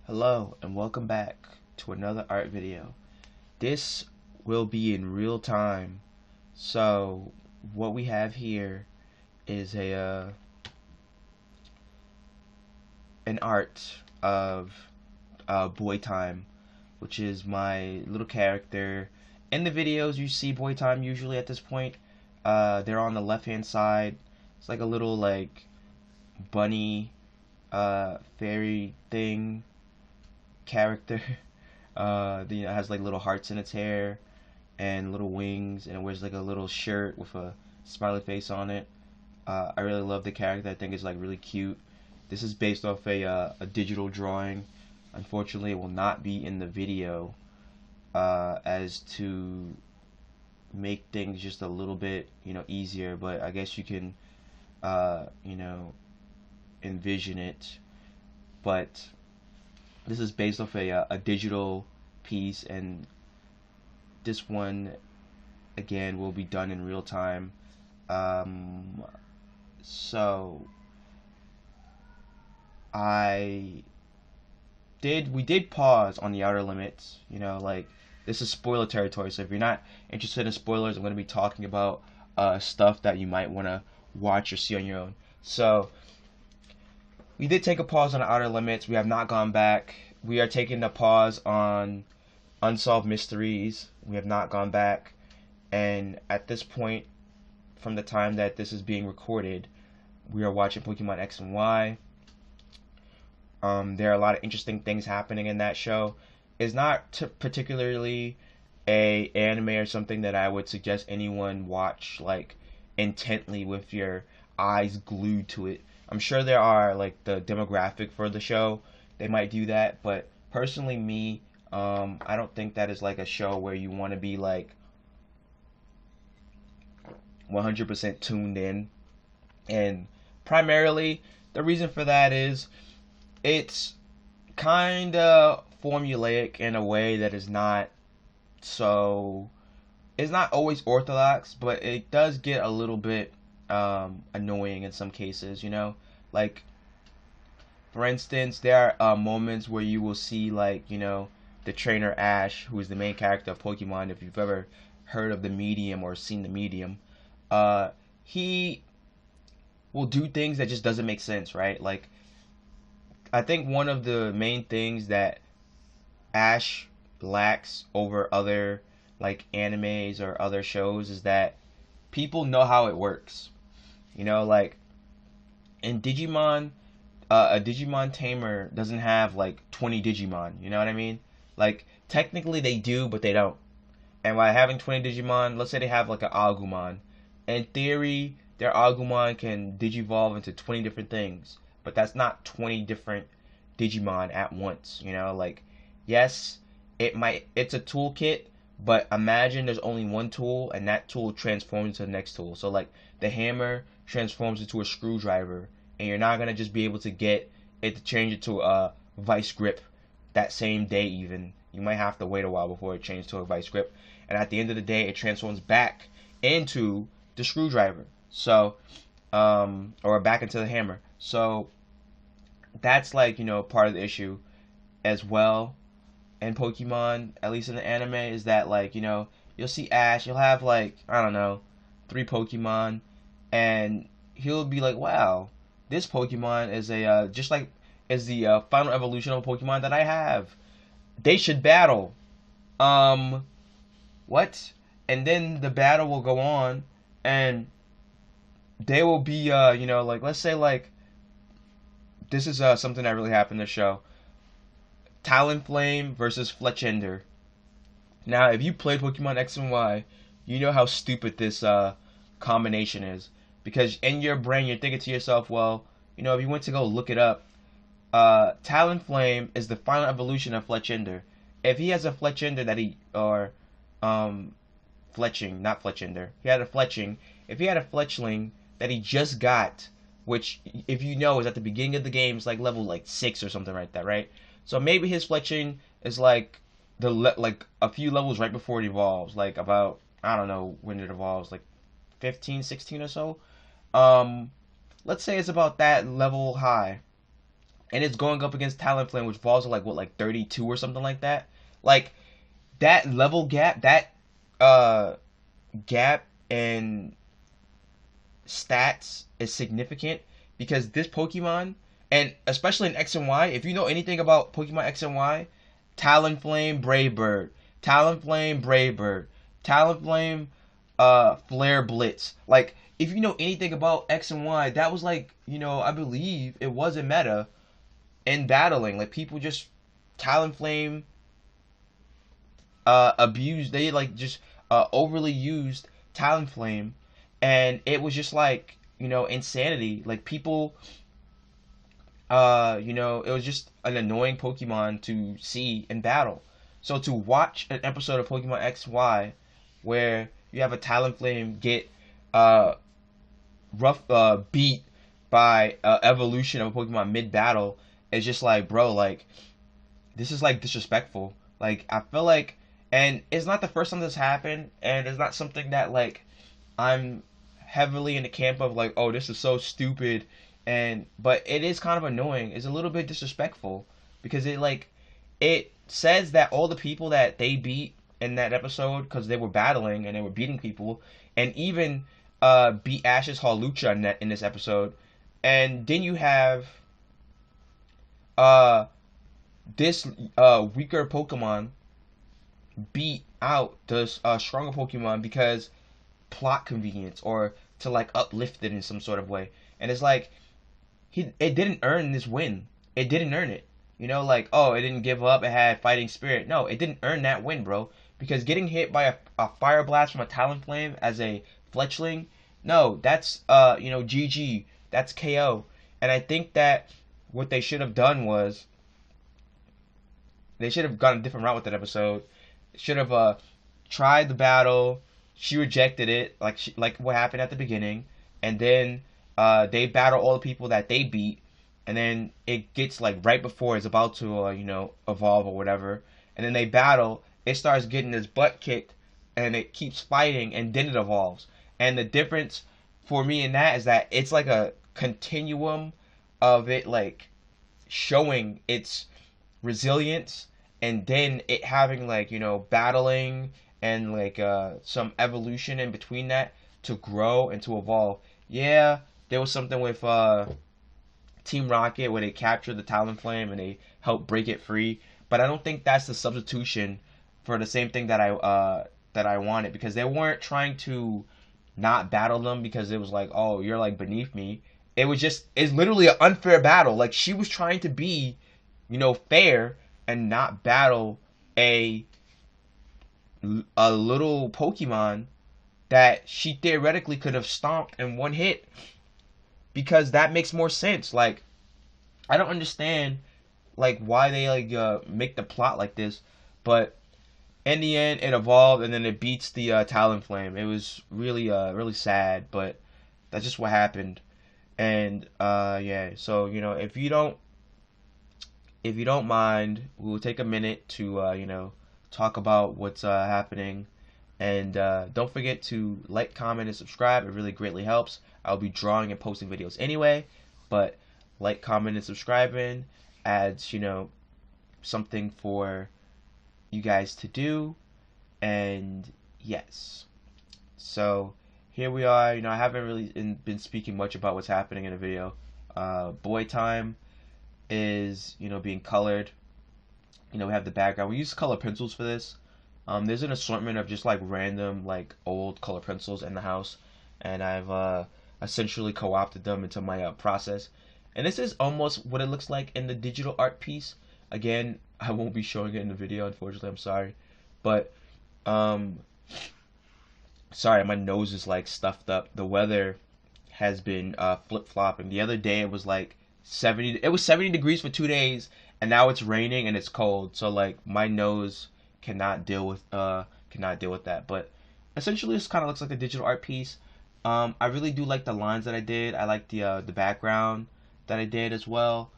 Hello and welcome back to another art video. This will be in real time. So what we have here is an art of BoiTyme, which is my little character. In the videos you see BoiTyme usually at this point. They're on the left hand side. It's like a little like bunny fairy thing character. It has like little hearts in its hair and little wings, and it wears like a little shirt with a smiley face on it. I really love the character. I think it's like really cute. This is based off a digital drawing. Unfortunately, it will not be in the video, as to make things just a little bit easier. But I guess you can envision it. But this is based off a digital piece, and this one again will be done in real time. So we did pause on the outer limits. Like, this is spoiler territory, so if you're not interested in spoilers, I'm going to be talking about stuff that you might want to watch or see on your own. So we did take a pause on the outer limits. We have not gone back. We are taking a pause on unsolved mysteries. We have not gone back. And at this point, from the time that this is being recorded, we are watching Pokemon X and Y. There are a lot of interesting things happening in that show. It's not particularly a anime or something that I would suggest anyone watch like intently with your eyes glued to it. I'm sure there are like the demographic for the show, they might do that, but personally me, I don't think that is like a show where you want to be like 100% tuned in. And primarily the reason for that is it's kind of formulaic in a way that is not so, it's not always orthodox, but it does get a little bit annoying in some cases. Like, for instance, there are moments where you will see like the trainer Ash, who is the main character of Pokemon. If you've ever heard of the medium or seen the medium, he will do things that just doesn't make sense, right? Like, I think one of the main things that Ash lacks over other like animes or other shows is that people know how it works. Like in Digimon, a Digimon tamer doesn't have like 20 Digimon. You know what I mean? Like, technically they do, but they don't. And by having 20 Digimon, let's say they have like an Agumon. In theory, their Agumon can digivolve into 20 different things, but that's not 20 different Digimon at once. Like, yes, it's a toolkit, but imagine there's only one tool, and that tool transforms into the next tool. So like the hammer transforms into a screwdriver, and you're not gonna just be able to get it to change it to a vice grip that same day. Even you might have to wait a while before it changes to a vice grip, and at the end of the day it transforms back into the screwdriver. So or back into the hammer. So that's like part of the issue as well in Pokemon, at least in the anime, is that like you'll see Ash, you'll have like, I don't know, 3 Pokemon, and he'll be like, wow, this Pokemon is a just like is the final evolution of a Pokemon that I have. They should battle. What? And then the battle will go on, and they will be like, let's say like this is something that really happened in the show. Talonflame versus Fletchender. Now, if you played Pokemon X and Y, you know how stupid this combination is. Because in your brain, you're thinking to yourself, well, if you went to go look it up, Talonflame is the final evolution of Fletchender. If he has a Fletchender that Fletching, not Fletchender. He had a Fletching. If he had a Fletchling that he just got, which, if you know, is at the beginning of the game, it's like level like 6 or something like that, right? So maybe his Fletching is like like a few levels right before it evolves, like about, I don't know when it evolves, like 15, 16 or so. Let's say it's about that level high. and it's going up against Talonflame, which falls to like what, like 32 or something like that. Like that level gap, that uh gap in stats is significant because this Pokemon, and especially in X and Y, if you know anything about Pokemon X and Y, Talonflame, Brave Bird, Talonflame, Brave Bird, Talonflame, Flare Blitz. Like, if you know anything about X and Y, that was like, I believe it was a meta in battling. Like, people just Talonflame abused, they like just overly used Talonflame, and it was just like, insanity. Like, people, it was just an annoying Pokemon to see in battle. So to watch an episode of Pokemon XY where you have a Talonflame get uh, beat by evolution of a Pokemon mid battle, is just like, bro, like, this is like disrespectful. Like, I feel like, and it's not the first time this happened, and it's not something that like I'm heavily in the camp of like, oh, this is so stupid, but it is kind of annoying. It's a little bit disrespectful because it says that all the people that they beat in that episode, because they were battling and they were beating people, and even beat Ash's Hawlucha in this episode, and then you have uh this weaker Pokemon beat out the stronger Pokemon because plot convenience, or to like uplift it in some sort of way. And it's like, it didn't earn this win. It didn't earn it. Like, oh, it didn't give up. It had fighting spirit. No, it didn't earn that win, bro. Because getting hit by a fire blast from a Talonflame as a fletchling, no, that's GG. That's KO. And I think that what they should have done was they should have gone a different route with that episode. Should have tried the battle. She rejected it, like what happened at the beginning, and then they battle all the people that they beat, and then it gets like right before it's about to evolve or whatever, and then they battle. It starts getting its butt kicked, and it keeps fighting, and then it evolves. And the difference for me in that is that it's like a continuum of it, like showing its resilience, and then it having like battling and like some evolution in between that to grow and to evolve. Yeah, there was something with Team Rocket where they captured the Talonflame and they helped break it free, but I don't think that's the substitution for the same thing that I wanted, because they weren't trying to not battle them because it was like, oh, you're like beneath me. It's literally an unfair battle. Like, she was trying to be fair and not battle a little Pokemon that she theoretically could have stomped in one hit, because that makes more sense. Like, I don't understand like why they like make the plot like this, but in the end it evolved and then it beats the Talonflame. It was really sad, but that's just what happened. And yeah, so if you don't mind, we'll take a minute to talk about what's happening, and don't forget to like, comment, and subscribe. It really greatly helps. I'll be drawing and posting videos anyway, but like, comment, and subscribing adds something for you guys to do. And yes, so here we are. I haven't really been speaking much about what's happening in the video. BoiTyme is being colored. We have the background. We use color pencils for this. There's an assortment of just like random like old color pencils in the house, and I've essentially co-opted them into my process. And this is almost what it looks like in the digital art piece. Again, I won't be showing it in the video, unfortunately. I'm sorry, but sorry, my nose is like stuffed up. The weather has been flip-flopping. The other day it was like 70 degrees for 2 days, and now it's raining and it's cold. So like my nose cannot deal with that. But essentially this kind of looks like a digital art piece. I really do like the lines that I did. I like the background that I did as well.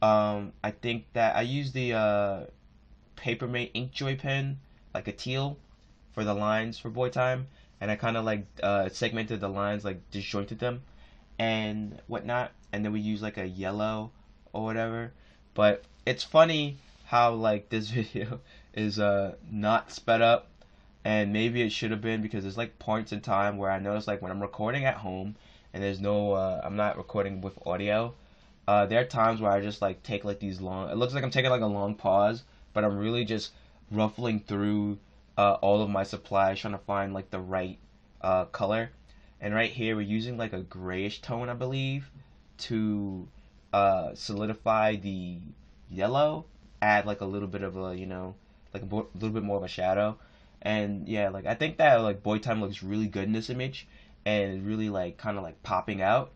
I think that I used the Papermate Inkjoy pen, like a teal, for the lines for BoiTyme, and I kind of like segmented the lines, like disjointed them and whatnot, and then we use like a yellow or whatever. But it's funny how like this video is not sped up, and maybe it should have been, because there's like points in time where I notice like when I'm recording at home and there's no I'm not recording with audio. There are times where I just like take like these long. It looks like I'm taking like a long pause, but I'm really just ruffling through all of my supplies, trying to find like the right color. And right here, we're using like a grayish tone, I believe, to solidify the yellow. Add like a little bit of a, like a little bit more of a shadow. And yeah, like I think that like BoiTyme looks really good in this image, and really like kind of like popping out.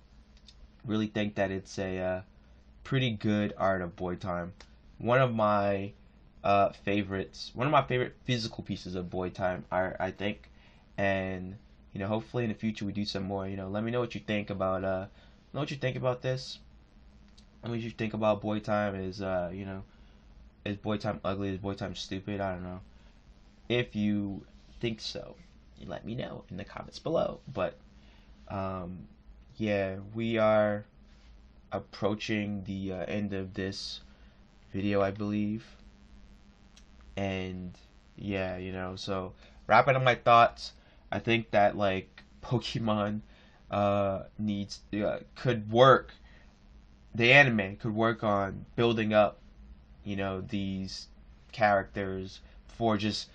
Really think that it's a pretty good art of BoiTyme. One of my favorites, one of my favorite physical pieces of BoiTyme art, I think. And hopefully in the future we do some more. Let me know what you think about this. Let me know what you think about BoiTyme. Is BoiTyme ugly? Is BoiTyme stupid? I don't know. If you think so, you let me know in the comments below. But yeah, we are approaching the end of this video, I believe. And yeah, so wrapping up my thoughts, I think that like Pokemon could work, the anime could work on building up, these characters, for just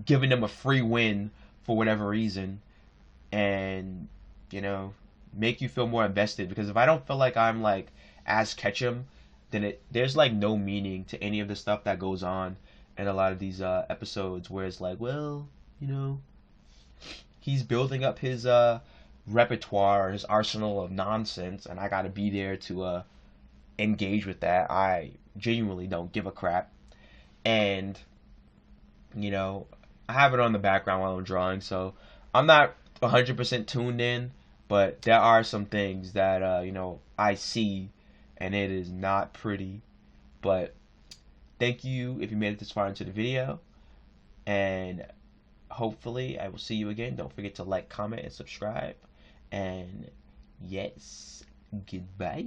giving them a free win for whatever reason, and make you feel more invested. Because if I don't feel like I'm like Ash Ketchum, then there's like no meaning to any of the stuff that goes on in a lot of these episodes, where it's like, well, he's building up his repertoire, his arsenal of nonsense, and I gotta be there to engage with that. I genuinely don't give a crap. And I have it on the background while I'm drawing, so I'm not 100% tuned in, but there are some things that I see, and it is not pretty. But thank you if you made it this far into the video, and hopefully I will see you again. Don't forget to like, comment, and subscribe. And yes, goodbye.